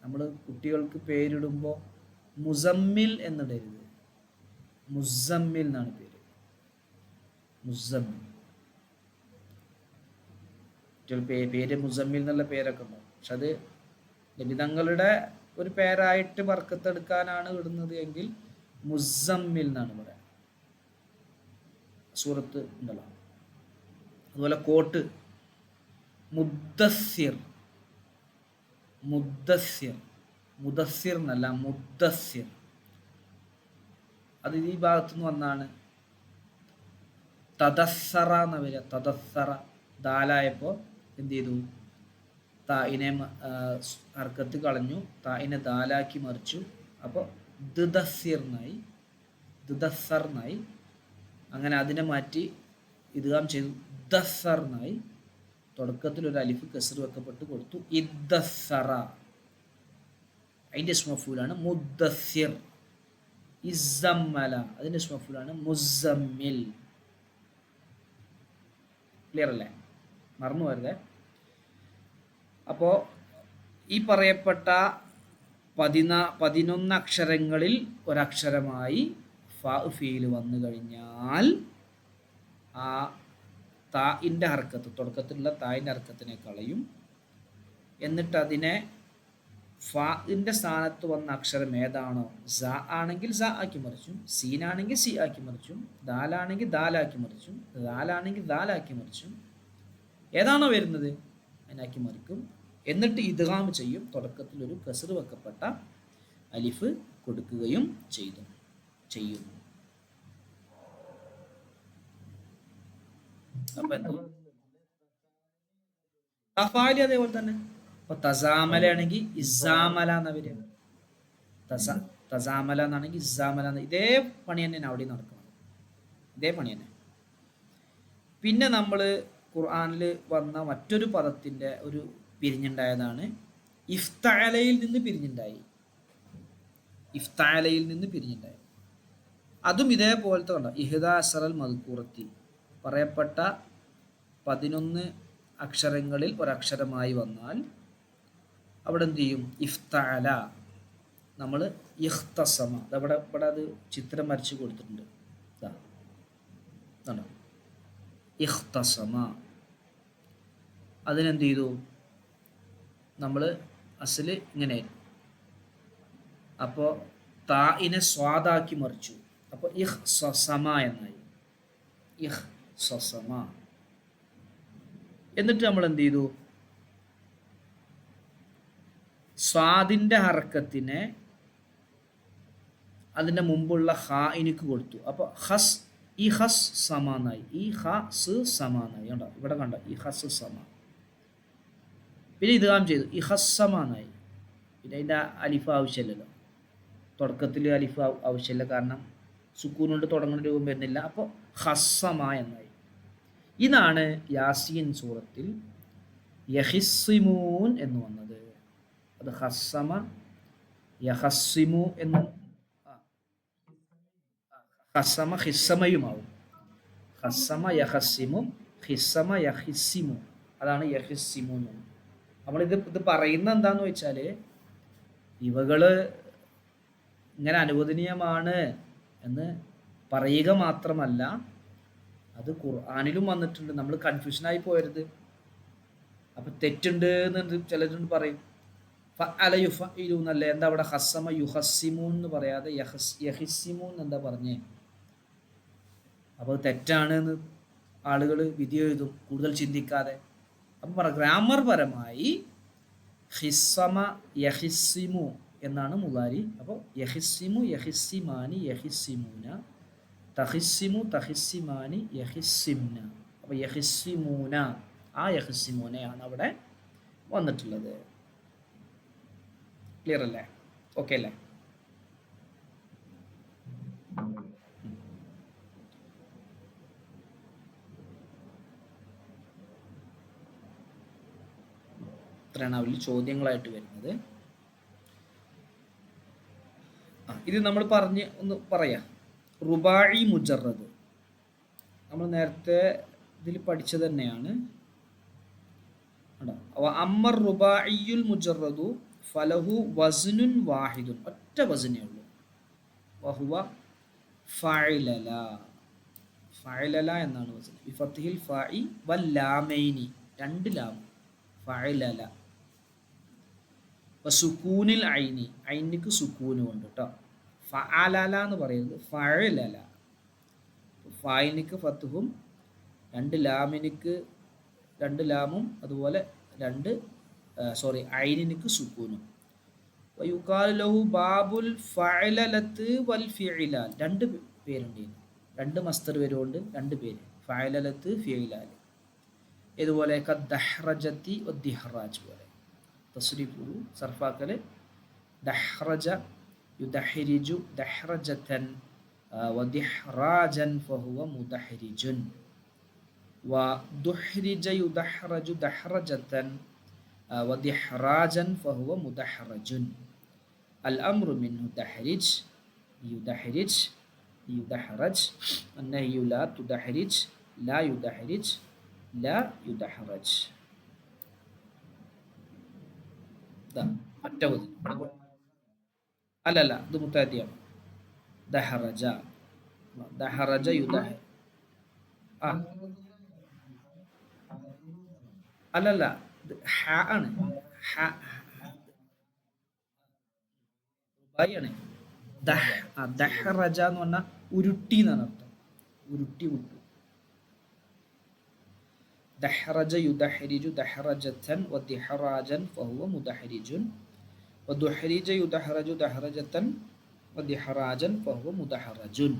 നമ്മൾ കുട്ടികൾക്ക് പേരിടുമ്പോൾ മുസമ്മിൽ എന്നിടരുത്, മുസമ്മിൽ എന്നാണ് പേര്. മുസമ്മിൽ. പേര് മുസമ്മിൽ എന്നുള്ള പേരൊക്കെ ഉണ്ടാവും. പക്ഷെ അത് നബിതങ്ങളുടെ ഒരു പേരായിട്ട് ബർക്കത്തെടുക്കാനാണ് ഇടുന്നത് എങ്കിൽ മുസമ്മിൽ എന്നാണ് പറയാം. സൂറത്ത് ഉണ്ടല്ലോ. അതുപോലെ കോട്ട് മുദ്ദസ്സിർ. മുദ്ദസ്സിർ, മുദസ്സിർ എന്നല്ല, മുദ്ദസ്സിർ. അത് ഈ ഭാഗത്തുനിന്ന് വന്നാണ്. തദസ്സറ എന്ന വരിക. തദസ്സറ ദാലായപ്പോൾ എന്ത് ചെയ്തു? തായിനെ ഹർക്കത്ത് കളഞ്ഞു, തായിനെ ദാലാക്കി മറിച്ചു. അപ്പോൾ ദുദസ്സിർനായി, ദുദസ്സർനായി. അങ്ങനെ അതിനെ മാറ്റി ഇദ്ഗാം ചെയ്തു. ദസ്സർനായി. തുടക്കത്തിൽ ഒരു അലിഫ് കസ്ർ വെക്കപ്പെട്ട് കൊടുത്തു. ഇദ്ദസ്സറ. അതിൻ്റെ ഇസ്മഫൂലാണ് മുദ്ദസ്സിർ. ഇസമ്മല അതിൻ്റെ ഇസ്മഫൂലാണ് മുസമ്മിൽ. ക്ലിയർ അല്ലേ? മറന്നു വരുതേ. അപ്പോൾ ഈ പറയപ്പെട്ട 11 അക്ഷരങ്ങളിൽ ഒരക്ഷരമായി ഫീൽ വന്നു കഴിഞ്ഞാൽ ആ താഇൻ്റെ ഹർക്കത്ത്, തുടക്കത്തിലുള്ള തായിൻ്റെ ഹർക്കത്തിനെ കളയും. എന്നിട്ട് അതിനെ ഫാഇന്റെ സ്ഥാനത്ത് വന്ന അക്ഷരം ഏതാണോ, സ ആണെങ്കിൽ സ ആക്കി മറിച്ചും, സീനാണെങ്കിൽ സി ആക്കി മറിച്ചും, ദാലാണെങ്കിൽ ദാലാക്കി മറിച്ചും, ദാലാണെങ്കിൽ ദാലാക്കി മറിച്ചും, ഏതാണോ വരുന്നത് അതിനാക്കി മറിക്കും. എന്നിട്ട് ഇദ്ഗാം ചെയ്യും. തുടക്കത്തിൽ ഒരു കസ്ർ വെക്കപ്പെട്ട അലിഫ് കൊടുക്കുകയും ചെയ്യുന്നു. അപ്പൊ എന്താ തഫാലി അതേപോലെ തന്നെ. ഇപ്പൊ തസാമല ആണെങ്കിൽ ഇസാമല എന്ന വരിക. തസാമല എന്നാണെങ്കിൽ ഇസാമല എന്ന, ഇതേ പണി തന്നെ അവിടെ നടക്കണം. ഇതേ പണി തന്നെ. പിന്നെ നമ്മൾ ഖുർആനിൽ വന്ന മറ്റൊരു പദത്തിന്റെ ഒരു പിരിഞ്ഞുണ്ടായതാണ് ഇഫ്തഅലയിൽ നിന്ന് പിരിഞ്ഞുണ്ടായി. ഇഫ്തഅലയിൽ നിന്ന് പിരിഞ്ഞുണ്ടായി. അതും ഇതേപോലത്തെ കണ്ട ഇഹ്ദാ അസറൽ മദ്കൂറത്തി, പറയപ്പെട്ട 11 അക്ഷരങ്ങളിൽ ഒരക്ഷരമായി വന്നാൽ അവിടെ എന്ത് ചെയ്യും? ഇഫ്തഅല. നമ്മൾ ഇഖ്തസമ, ഇവിടെ അത് ചിത്രം വരച്ച് കൊടുത്തിട്ടുണ്ട്. ഇഖ്തസമ, അതിനെന്ത് ചെയ്തു? നമ്മൾ അസല് ഇങ്ങനെയായിരുന്നു. അപ്പോൾ താഇനെ സ്വാദാക്കി മറിച്ചു. അപ്പോൾ ഇഹ് സസമ എന്നായി. ഇഹ് സസമ. എന്നിട്ട് നമ്മൾ എന്ത് ചെയ്തു? സ്വാദിന്റെ ഹർക്കത്തിനെ അതിൻ്റെ മുമ്പുള്ള ഹാഇനിക്ക് കൊടുത്തു. അപ്പോൾ ഹസ്, ഈ ഹസ് സമാനായി. ഈ ഹസ് സമാനായി. കണ്ടോ ഇവിടെ കണ്ടോ, ഈ ഹസ് സമ. പിന്നെ ഇദ്ഗാം ചെയ്തു, ഈ ഹസ്സമാനായി. പിന്നെ അതിൻ്റെ അലിഫ് ആവശ്യമില്ലല്ലോ, തുടക്കത്തിൽ അലിഫ് ആവശ്യമില്ല, കാരണം സുക്കൂൻ കൊണ്ട് തുടങ്ങുന്ന രൂപം വരുന്നില്ല. അപ്പോൾ ഹസ്സമ എന്നായി. ഇതാണ് യാസീൻ സൂറത്തിൽ യഹിസ്സിമൂൻ എന്ന് വന്നത്. അത് ഹസ്സമ യഹസ്സിമു എന്ന്, ഹസ്സമ ഹിസ്സമയുമാവും. ഹസ്സമ യഹസ്സിമു, ഹിസ്സമ യഹിസ്സിമു, അതാണ് യഹിസ്സിമു എന്ന്. നമ്മളിത് പറയുന്ന എന്താന്ന് വെച്ചാൽ ഇവകള് ഇങ്ങനെ അനുവദനീയമാണ് എന്ന് പറയുക മാത്രമല്ല, അത് ഖുർആനിലും വന്നിട്ടുണ്ട്. നമ്മൾ കൺഫ്യൂഷനായി പോയരുത്. അപ്പം തെറ്റുണ്ട് എന്ന് ചിലരുണ്ട് പറയും. ഫഅല യുഫഇലു എന്നല്ലേ, എന്താ അവിടെ ഹസ്സമ യുഹസ്സിമൂൻ എന്ന് പറയാതെ യഹിസ്സിമൂൻ എന്താ പറഞ്ഞേ? അപ്പോൾ തെറ്റാണ് എന്ന് ആളുകൾ വിധി എഴുതും, കൂടുതൽ ചിന്തിക്കാതെ. അപ്പം ഗ്രാമർ പരമായി ഹിസ്സമ യഹിസ്സിമു എന്നാണ് മുലാരി. അപ്പോൾ യഹിസ്സിമു യഹിസ്സിമാനി യഹിസ്സിമൂന, തഹിസ്സിമു തഹിസ്സിമാനി യഹിസ്സിംന. അപ്പോൾ യഹിസ്സിമൂന, ആ യഹിസ്സിമൂനയാണ് അവിടെ വന്നിട്ടുള്ളത്. ക്ലിയർ അല്ലേ? ഓക്കെ അല്ലേ? ഇത്രയാണ് അവരിൽ ചോദ്യങ്ങളായിട്ട് വരുന്നത്. ഇത് നമ്മൾ ഒന്ന് പറയാം. റുബാഇ മുജറദ് നമ്മൾ നേരത്തെ ഇതിൽ പഠിച്ചത് തന്നെയാണ്. അമ്മർ റുബാഇയുൽ മുജറദു ഫലഹു വസ്നുൻ വാഹിദുൻ, ഒറ്റ വസ്നേ ഉള്ളൂ. വഹുവ ഫഅലല. ഫഅലല എന്നാണ് വസ്ന. ബിഫത്ഹിൽ ഫാഇ വൽ ലാമൈനി, 2 ലാം. ഫഅലല. സുക്കൂനിൽ ഐനി, ഐനിക്ക് സുക്കൂന് കൊണ്ട് കേട്ടോ. ഫഅലല എന്ന് പറയുന്നത് ഫഅലല. ഫായിനിക്ക് ഫത്തുഹും 2 ലാമിനിക്ക് 2 ലാമും അതുപോലെ ഐനിക്ക് സുക്കൂനും. വയുഖാലു ലഹു ബാബുൽ ഫഅലലത്ത് വൽ ഫിഇലാൽ, 2 പേരുണ്ട്. 2 മസ്തർ വരുകൊണ്ട് 2 പേര്, ഫഅലലത്ത് ഫിഇലാൽ. ഇതുപോലെ കദ്ദഹ്റജത്തി വദ്ദിഹ്റാജ് പോലെ തസ്രീഫു സർഫാക്കൽ ദഹ്റജ യുദഹ്രിജു ദഹ്റജതൻ വദിഹ്റാജൻ ഫഹുവ മുദഹ്രിജുൻ വദുഹ്രിജ യുദഹ്റജു ദഹ്റജതൻ വദിഹ്റാജൻ ഫഹുവ മുദഹ്റജുൻ. അൽ അംറു മിൻഹു ദഹ്രിജ് യുദഹ്രിജ് യുദഹ്റജ്, അന്നഹ്യു ലാ തുദഹ്രിജ് ലാ യുദഹ്രിജ് ലാ യുദഹ്റജ്. അല്ലല്ല, ഇത് മുത്താദിയാണ്. ദഹറജ, ദഹറജ യുദഹ. അല്ലല്ല, ഹ ആണ്. ാണ് ദഹ്റജ എന്ന് പറഞ്ഞാൽ ഉരുട്ടി എന്നാണ് അർത്ഥം. ഉരുട്ടി വിട്ടു. ദഹ്റജ യുദഹ്രിജു ദഹ്റജത്തൻ വദിഹ്റാജൻ ഫഹുവ മുദഹ്രിജുൻ വദുഹ്രിജ യുദഹ്റജു ദഹ്റജത്തൻ വദിഹ്റാജൻ ഫഹുവ മുദഹ്റജുൻ.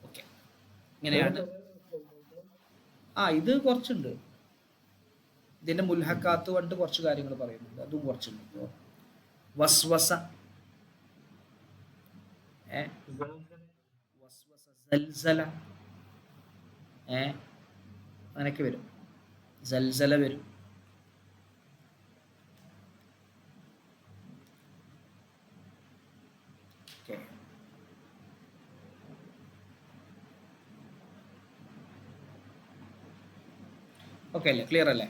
ഓക്കെ, ഇങ്ങനെയാണ്. ഇത് കുറച്ചുണ്ട്. ഇതിന്റെ മുൽഹക്കാത്ത് കൊണ്ട് കുറച്ച് കാര്യങ്ങൾ പറയുന്നുണ്ട്, അതും കുറച്ചുണ്ട്. വസ്വസ, സൽസല, അങ്ങനെയൊക്കെ വരും. സൽസല വരും. ഓക്കെ അല്ലേ? ക്ലിയർ അല്ലേ?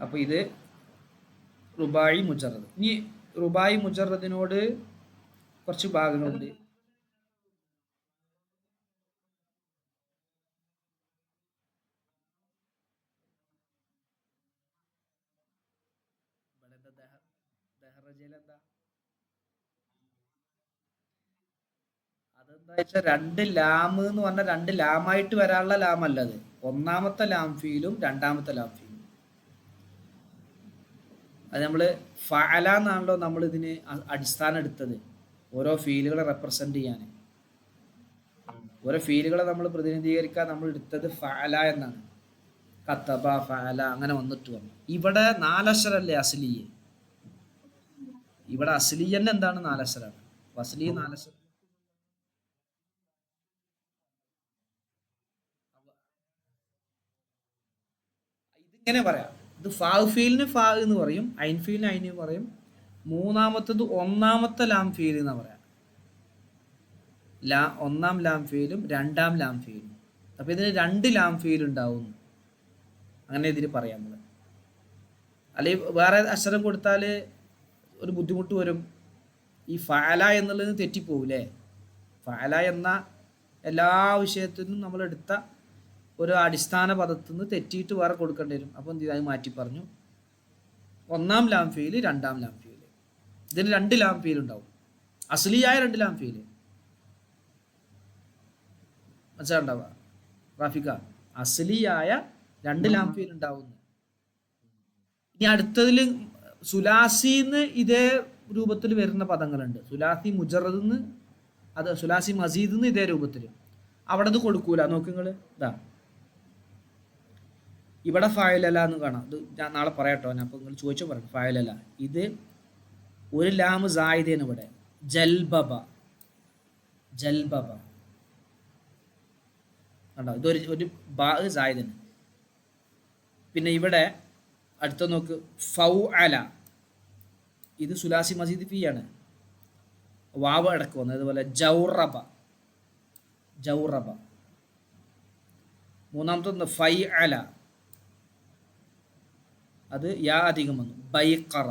അപ്പൊ ഇത് റുബായി മുജറദ്. ഇനി റുബായി മുജറദിനോട് കുറച്ച് ഭാഗങ്ങളുണ്ട്. അതെന്താ വെച്ചാൽ രണ്ട് ലാം എന്ന് പറഞ്ഞാൽ രണ്ട് ലാമായിട്ട് വരാനുള്ള ലാം അല്ലത്. ഒന്നാമത്തെ ലാം ഫീലും രണ്ടാമത്തെ ലാം ഫീലും. അത് നമ്മൾ ഫഅല എന്നാണല്ലോ നമ്മൾ ഇതിന് അടിസ്ഥാനം എടുത്തത്, ഓരോ ഫീലുകളെ റെപ്രസെന്റ് ചെയ്യാൻ. ഓരോ ഫീലുകളെ നമ്മൾ പ്രതിനിധീകരിക്കാൻ നമ്മൾ എടുത്തത് ഫഅല എന്നാണ്. കതബ, ഫഅല അങ്ങനെ വന്നിട്ട് വന്നു. ഇവിടെ നാലക്ഷരല്ലേ അസ്ലിയെ? ഇവിടെ അസ്ലിയന്നെ എന്താണ്? നാലക്ഷരാണ്. അസ്ലി നാലക്ഷരം. ഇതിങ്ങനെ പറയാം. ഇത് ഫീലിന് ഫാ എന്ന് പറയും, ഐൻ ഫീലിന് ഐന് പറയും. മൂന്നാമത്തത് ഒന്നാമത്തെ ലാം ഫീൽ എന്ന് പറയാം. ഒന്നാം ലാം ഫീലും രണ്ടാം ലാം ഫീലും. അപ്പൊ ഇതിന് രണ്ട് ലാം ഫീൽ ഉണ്ടാവും, അങ്ങനെ ഇതിന് പറയാം നമ്മൾ. അല്ലെങ്കിൽ വേറെ അക്ഷരം കൊടുത്താൽ ഒരു ബുദ്ധിമുട്ട് വരും. ഈ ഫഅല എന്നുള്ളത് തെറ്റിപ്പോവില്ലേ? ഫഅല എന്ന എല്ലാ വിഷയത്തിനും നമ്മൾ എടുത്ത ഒരു അടിസ്ഥാന പദത്തിൽ നിന്ന് തെറ്റിയിട്ട് വേറെ കൊടുക്കേണ്ടി വരും. അപ്പോൾ എന്ത് ചെയ്താൽ മാറ്റി പറഞ്ഞു, ഒന്നാം ലാം ഫീല് രണ്ടാം ലാം ഫീല്. ഇതിന് രണ്ട് ലാം ഫീൽ ഉണ്ടാവും, അസ്ലിയായ രണ്ട് ലാം ഫീല്. മനസ്സിലുണ്ടാവുക റാഫിക്ക? അസ്ലിയായ രണ്ട് ലാം ഫീൽ ഉണ്ടാവുന്നു. ഇനി അടുത്തതിൽ സുലാസിന്ന് ഇതേ രൂപത്തിൽ വരുന്ന പദങ്ങളുണ്ട്. സുലാസി മുജറദ്, അത് സുലാസി മസീദ് ഇതേ രൂപത്തിൽ. അവിടെ അത് കൊടുക്കൂല. നോക്കുങ്ങൾ, ഇതാ ഇവിടെ ഫായിലല എന്ന് കാണാം. ഇത് ഞാൻ നാളെ പറയാട്ടോ. ഞാൻ അപ്പോൾ നിങ്ങൾ ചോദിച്ചോ പറയാം. ഫായിലല ഇത് ഒരു ലാം സായിദാണ് ഇവിടെ. ജൽബബ, ജൽബബ കണ്ടോ? ഇതൊരു ബാ സായിദാണ്. പിന്നെ ഇവിടെ അടുത്ത നോക്ക്, ഫൗഅല. ഇത് സുലാസി മസീദ് ഫീ ആണ്, വാവ അടക്കം വന്നത്. അതുപോലെ ജൗറബ, ജൗറബ. മൂന്നാമത്തെ ഫൈഅല, അത് യാ അധികം വന്നു, ബൈഖറ.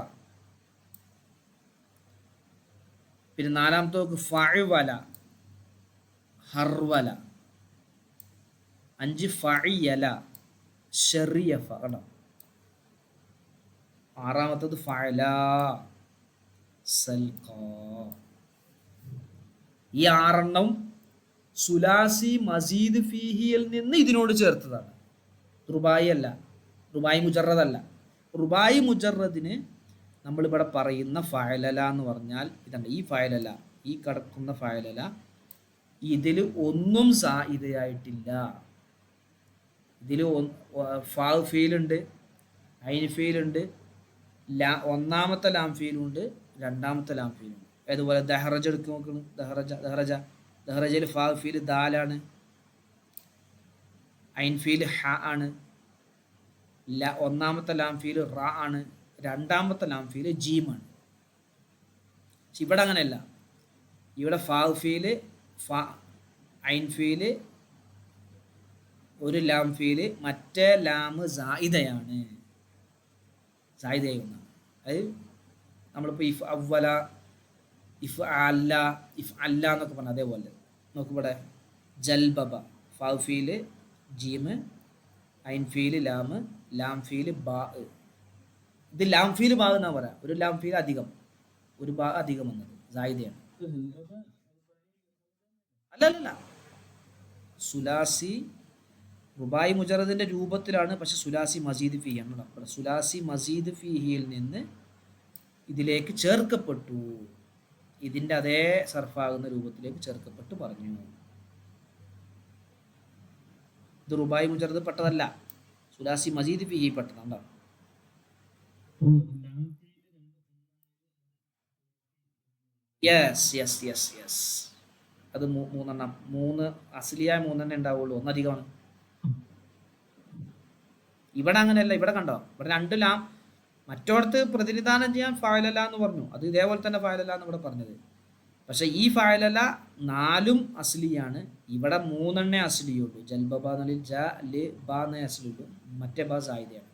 പിന്നെ നാലാമത്തെ ഫഅവല, ഹർവല. 5 ഫഇയല, ശറിയഫ. കണ്ടോ? ആറാമത്തത് ഫഅല, സൽഖ. ഈ 6 സുലാസി മസീദ് ഫീഹിയിൽ നിന്ന് ഇതിനോട് ചേർത്തതാണ്. റുബായി അല്ല, റുബായി മുജറദല്ല. റുബായി മുജറദിന് നമ്മളിവിടെ പറയുന്ന ഫഅലല എന്ന് പറഞ്ഞാൽ ഇതാണ്. ഈ ഫഅലല, ഈ കിടക്കുന്ന ഫഅലല, ഇതിൽ ഒന്നും സായിദയായിട്ടില്ല. ഇതിൽ ഫാ ഫീലുണ്ട്, ഐൻ ഫീലുണ്ട്, ഒന്നാമത്തെ ലാം ഫീലുണ്ട്, രണ്ടാമത്തെ ലാം ഫീലുണ്ട്. അതുപോലെ ദഹ്റജ എടുത്ത് നോക്കണം. ദഹ്റജ, ദഹ്റജയിൽ ഫാ ഫീൽ ദാലാണ്, ഐൻ ഫീൽ ഹ ആണ്, ഒന്നാമത്തെ ലാം ഫീൽ റ ആണ്, രണ്ടാമത്തെ ലാം ഫീൽ ജീമാണ്. പക്ഷെ ഇവിടെ അങ്ങനെയല്ല. ഇവിടെ ഫാ ഫീല്, ഐൻ ഫീല്, ഒരു ലാം ഫീല്, മറ്റേ ലാം സായിദയാണ്, സായിദയായി ഒന്നാണ്. അത് നമ്മളിപ്പോൾ ഇഫ് അവല, ഇഫ് അല്ല, ഇഫ് അല്ല എന്നൊക്കെ പറഞ്ഞാൽ അതേപോലെ. നോക്കിവിടെ ജൽബബ, ഫാവ് ഫീല് ജീമ്, ഐൻ ഫീല് ലാം, ലാം ഫീല് ബാ. ഇത് ലാം ഫീല് ബാ എന്നാ പറയാം. ഒരു ലാം ഫീൽ അധികം, ഒരു ബാ അധികം വന്നത് സായിദയാണ്. അല്ല, സുലാസി റുബായി മുജറദിന്റെ രൂപത്തിലാണ്, പക്ഷെ സുലാസി മസീദ് ഫീഹി ആണ്. സുലാസി മസീദ് ഫീഹിയിൽ നിന്ന് ഇതിലേക്ക് ചേർക്കപ്പെട്ടു, ഇതിന്റെ അതേ സർഫാകുന്ന രൂപത്തിലേക്ക് ചേർക്കപ്പെട്ടു പറഞ്ഞു. ഇത് റുബായി മുജറദ് പെട്ടതല്ല, സുലാസി മസീദ് ഫീഹി പെട്ടതാണ്. യെസ്. അത് മൂന്നെണ്ണം, മൂന്ന് അസ്ലിയായ മൂന്നെണ്ണം ഉണ്ടാവുള്ളൂ, ഒന്നധികമാണ്. ഇവിടെ അങ്ങനെയല്ല, ഇവിടെ കണ്ടോ, ഇവിടെ രണ്ട് ലാം. മറ്റോടത്ത് പ്രതിനിധാനം ചെയ്യാൻ ഫായലല്ല എന്ന് പറഞ്ഞു, അത് ഇതേപോലെ തന്നെ ഫായലല്ല എന്ന് ഇവിടെ പറഞ്ഞത്. പക്ഷെ ഈ ഫായലല്ല 4ഉം അസ്ലിയാണ്. ഇവിടെ 3 അസ്ലിയുള്ളൂ. ജൽബാന്നിൽ ജ ല് ബാ എന്നേ അസ്ലിയുള്ളൂ, മറ്റേ ബാ സായിദയാണ്.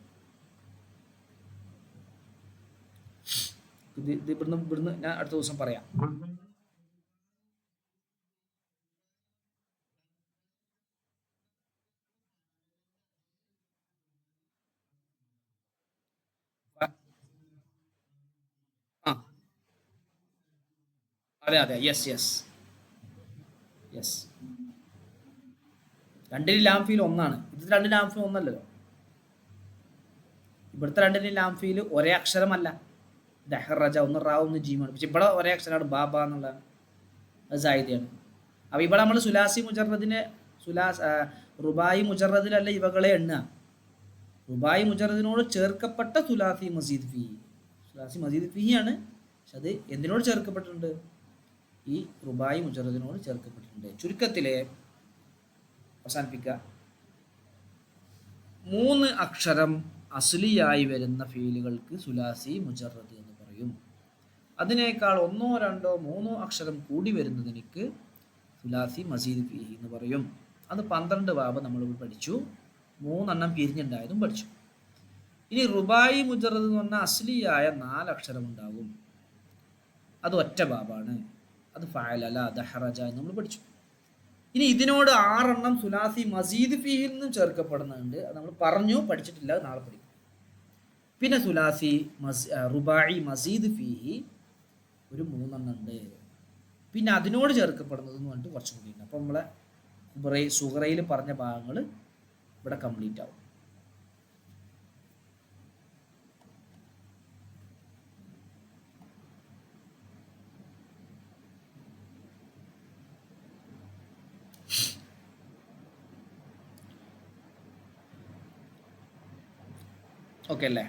ഇത് ഇവിടുന്ന് ഞാൻ അടുത്ത ദിവസം പറയാം. ആ അതെ, യെസ്. രണ്ടിന് ലാം ഫീൽ ഒന്നാണ്, ഇത് രണ്ട് ലാം ഫീൽ ഒന്നല്ലല്ലോ. ഇവിടുത്തെ രണ്ടിന് ലാം ഫീൽ ഒരേ അക്ഷരമല്ല, ദഹ്റജ ഒന്ന് റാ ഒന്ന് ജീമാണ്. പക്ഷെ ഇവിടെ ഒരേ അക്ഷരമാണ്, ബാബ എന്നുള്ളതാണ്, അത് സായിദയാണ്. അപ്പൊ ഇവിടെ നമ്മൾ സുലാസി മുജറദിനെ റുബായി മുജറദിലല്ല ഇവകളെ എണ്ണുക, റുബായി മുജറദിനോട് ചേർക്കപ്പെട്ട സുലാസി മസീദ് ഫീഹി ആണ്. പക്ഷെ അത് എന്തിനോട് ചേർക്കപ്പെട്ടിട്ടുണ്ട്? ഈ റുബായി മുജറദിനോട് ചേർക്കപ്പെട്ടിട്ടുണ്ട്. ചുരുക്കത്തിലെ അവസാനിപ്പിക്കുക, 3 അക്ഷരം അസ്ലിയായി വരുന്ന ഫീലുകൾക്ക് സുലാസി മുജറദ് എന്ന് പറയും. അതിനേക്കാൾ 1, 2, 3 അക്ഷരം കൂടി വരുന്നതിനക്ക് സുലാസി മസീദ് ഫീഹി എന്ന് പറയും. അത് 12 ബാബ് നമ്മൾ പഠിച്ചു, 3 പിരിഞ്ഞുണ്ടായതും പഠിച്ചു. ഇനി റുബായി മുജറദ് എന്ന് പറഞ്ഞാൽ അസ്ലിയായ 4 അക്ഷരം ഉണ്ടാകും, അത് ഒറ്റ ബാബാണ്, അത് ഫഅലല ദഹറജ എന്ന് നമ്മൾ പഠിച്ചു. ഇനി ഇതിനോട് 6 സുലാസി മസീദ് ഫീഹിൽ നിന്നും ചേർക്കപ്പെടുന്നുണ്ട്, അത് നമ്മൾ പറഞ്ഞു, പഠിച്ചിട്ടില്ല, നാളെ പഠിക്കും. പിന്നെ സുലാസി റുബായി മസീദ് ഫീഹി ഒരു 3 ഉണ്ട്. പിന്നെ അതിനോട് ചേർക്കപ്പെടുന്നത് എന്ന് പറഞ്ഞിട്ട് കുറച്ചും കൂടി ഉണ്ട്. അപ്പോൾ നമ്മളെ സുഹറയിൽ പറഞ്ഞ ഭാഗങ്ങൾ ഇവിടെ കംപ്ലീറ്റ് ആവും. ഓക്കെ അല്ലേ?